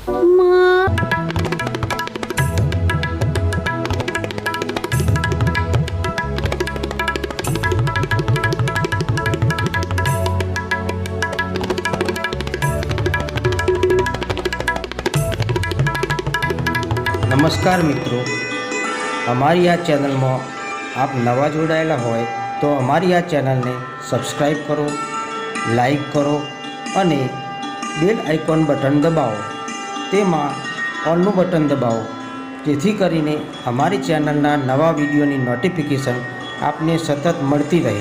नमस्कार मित्रों, हमारी आ चैनल में आप नवा जोड़ाયેલા હોય तो हमारी आ चैनल ने सब्सक्राइब करो, लाइक करो અને बेल आइकॉन बटन दबाओ। તેમાં ઓલનું બટન દબાવો જેથી કરીને અમારી ચેનલના નવા વિડીયોની નોટિફિકેશન આપને સતત મળતી રહે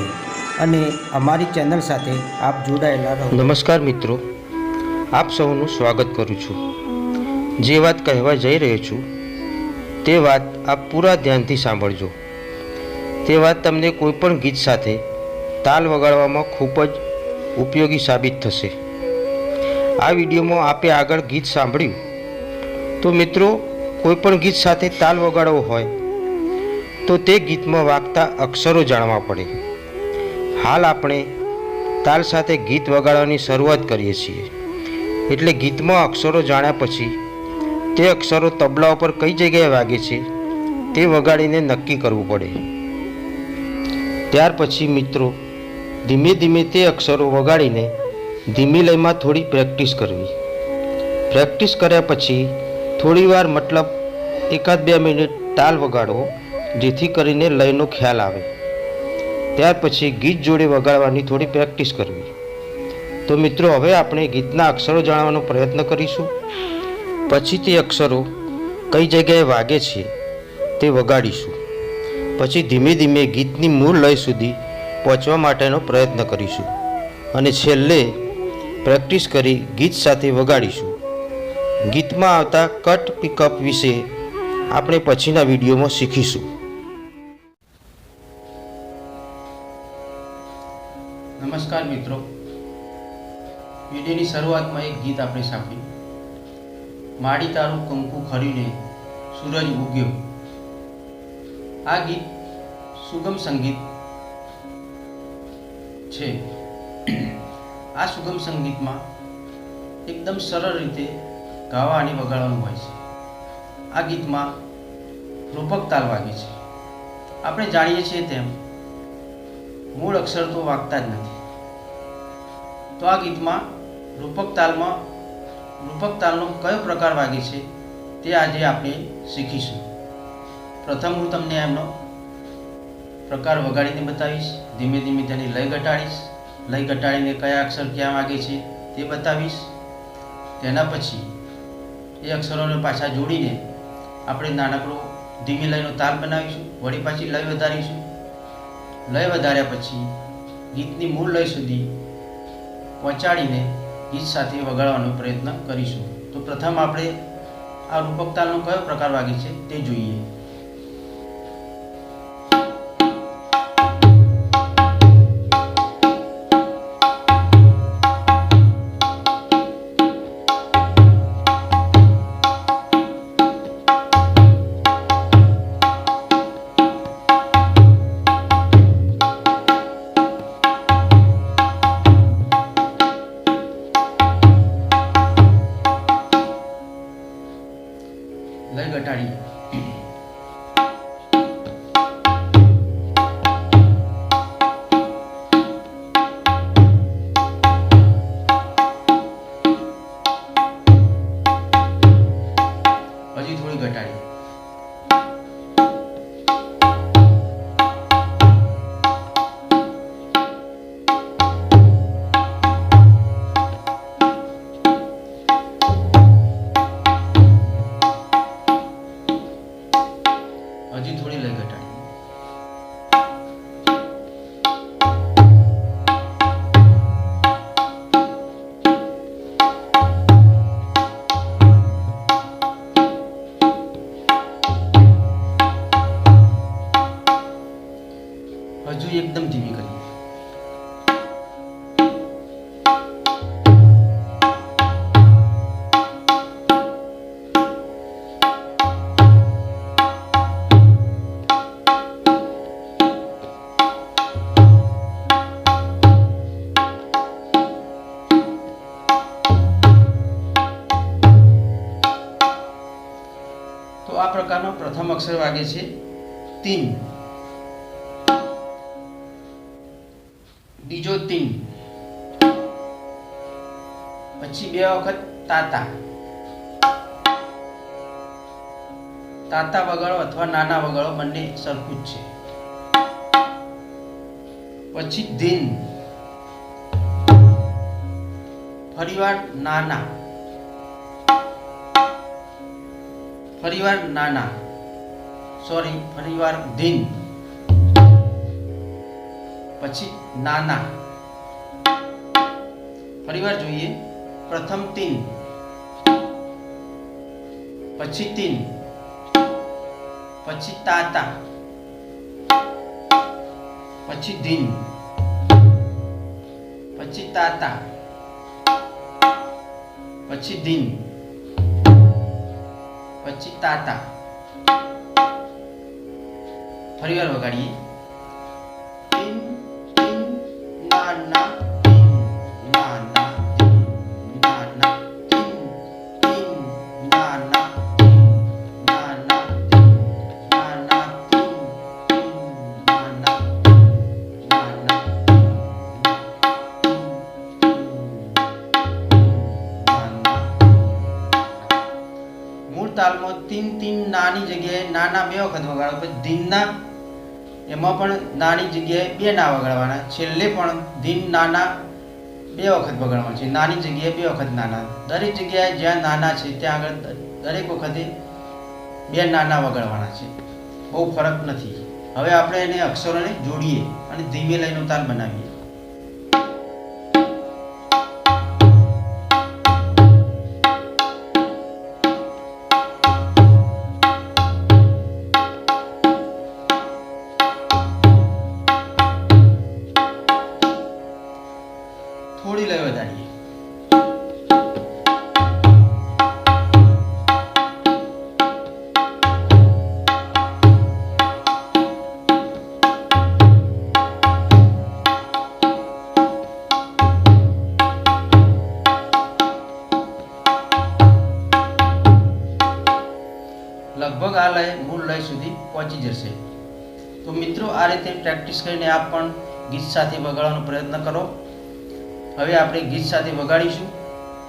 અને અમારી ચેનલ સાથે આપ જોડાયેલા રહો। નમસ્કાર મિત્રો, આપ સૌનું સ્વાગત કરું છું। જે વાત કહેવા જઈ રહ્યો છું તે વાત આપ પૂરા ધ્યાનથી સાંભળજો। તે વાત તમને કોઈપણ ગીત સાથે તાલ વગાડવામાં ખૂબ જ ઉપયોગી સાબિત થશે। આ વિડીયોમાં આપે આગળ ગીત સાંભળ્યું તો મિત્રો, કોઈપણ ગીત સાથે તાલ વગાડવો હોય તો તે ગીતમાં વાગતા અક્ષરો જાણવા પડે। હાલ આપણે તાલ સાથે ગીત વગાડવાની શરૂઆત કરીએ છીએ, એટલે ગીતમાં અક્ષરો જાણ્યા પછી તે અક્ષરો તબલા ઉપર કઈ જગ્યાએ વાગે છે તે વગાડીને નક્કી કરવું પડે। ત્યાર પછી મિત્રો ધીમે ધીમે તે અક્ષરો વગાડીને ધીમી લયમાં થોડી પ્રેક્ટિસ કરવી। પ્રેક્ટિસ કર્યા પછી થોડીવાર મતલબ 1-2 મિનિટ તાલ વગાડવો જેથી કરીને લયનો ખ્યાલ આવે। ત્યાર પછી ગીત જોડે વગાડવાની થોડી પ્રેક્ટિસ કરવી। તો મિત્રો હવે આપણે ગીતના અક્ષરો જાણવાનો પ્રયત્ન કરીશું। પછી તે અક્ષરો કઈ જગ્યાએ વાગે છે તે વગાડીશું। પછી ધીમે ધીમે ગીતની મૂળ લય સુધી પહોંચવા માટેનો પ્રયત્ન કરીશું અને છેલ્લે પ્રેક્ટિસ કરી ગીત સાથે વગાડીશું। ગીતમાં આવતા કટ પિકઅપ વિશે આપણે પછીના વિડીયોમાં શીખીશું। નમસ્કાર મિત્રો, વિડીયોની શરૂઆતમાં એક ગીત આપણે સાંભળ્યું, માડી તારું કંકુ ખરીને સૂરજ ઉગ્યો। આ ગીત સુગમ સંગીત છે। આ સુગમ સંગીતમાં એકદમ સરળ રીતે ગાવા અને વગાડવાનું હોય છે। આ ગીતમાં રૂપક તાલ વાગે છે। આપણે જાણીએ છીએ તેમ મૂળ અક્ષર તો વાગતા જ નથી, તો આ ગીતમાં રૂપક તાલનો કયો પ્રકાર વાગે છે તે આજે આપણે શીખીશું। પ્રથમ હું તમને એમનો પ્રકાર વગાડીને બતાવીશ, ધીમે ધીમે તેની લય ઘટાડીશ, લય ઘટાડીને કયા અક્ષર ક્યાં વાગે છે તે બતાવીશ। તેના પછી એ અક્ષરોને પાછા જોડીને આપણે નાનકડો ધીમી લયનો તાલ બનાવીશું, વળી પાછી લય વધારીશું। લય વધાર્યા પછી ગીતની મૂળ લય સુધી પહોંચાડીને ગીત સાથે વગાડવાનો પ્રયત્ન કરીશું। તો પ્રથમ આપણે આ રૂપક તાલનો કયો પ્રકાર વાગે છે તે જોઈએ। લય ઘટાડીએ। હજી થોડી ઘટાડીએ। આ પ્રકારનો પ્રથમ અક્ષર વાગે છે તીન, બીજો તીન, પછી બે વખત તાતા. તાતા વગાડો અથવા નાના વગાડો બંને સરખું જ છે. પછી ધીન, ફરીવાર નાના, ફરીવાર નાના, ફરીવાર ધીન, પછી નાના. ફરીવાર જોઈએ. પ્રથમ તીન, પછી તીન, પછી તાતા, પછી ધીન, પછી તાતા, પછી ધીન, પછી તાતા. ફરીવાર વગાડીએ. તીન તીન નાના, તીન નાના, તીન નાના, તીન તીન નાના, તીન નાના, તીન નાના, તીન તીન નાના, નાના, નાના. મૂળ તાલમાં તીન તીન નાની જગ્યાએ નાના બે વખત વગાડો. પછી ધીનના એમાં પણ નાની જગ્યાએ બે ના વગાડવાના. છેલ્લે પણ ધીન નાના બે વખત વગાડવાના છે. નાની જગ્યાએ બે વખત નાના. દરેક જગ્યાએ જ્યાં નાના છે ત્યાં આગળ દરેક વખતે બે નાના વગાડવાના છે. બહુ ફરક નથી. હવે આપણે એને અક્ષરોને જોડીએ અને ધીમે લયનો તાલ બનાવીએ. થોડી લય વધારીએ. લગભગ આ લય મૂળ લય સુધી પહોંચી જશે. તો મિત્રો, આ રીતે પ્રેક્ટિસ કરીને આપ પણ ગીત સાથે વગાડવાનો પ્રયત્ન કરો. હવે આપણે ગીત સાથે વગાડીશું.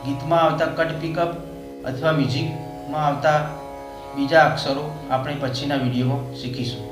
ગીતમાં આવતા કટ પિકઅપ અથવા મ્યુઝિકમાં આવતા બીજા અક્ષરો આપણે પછીના વિડીયોમાં શીખીશું.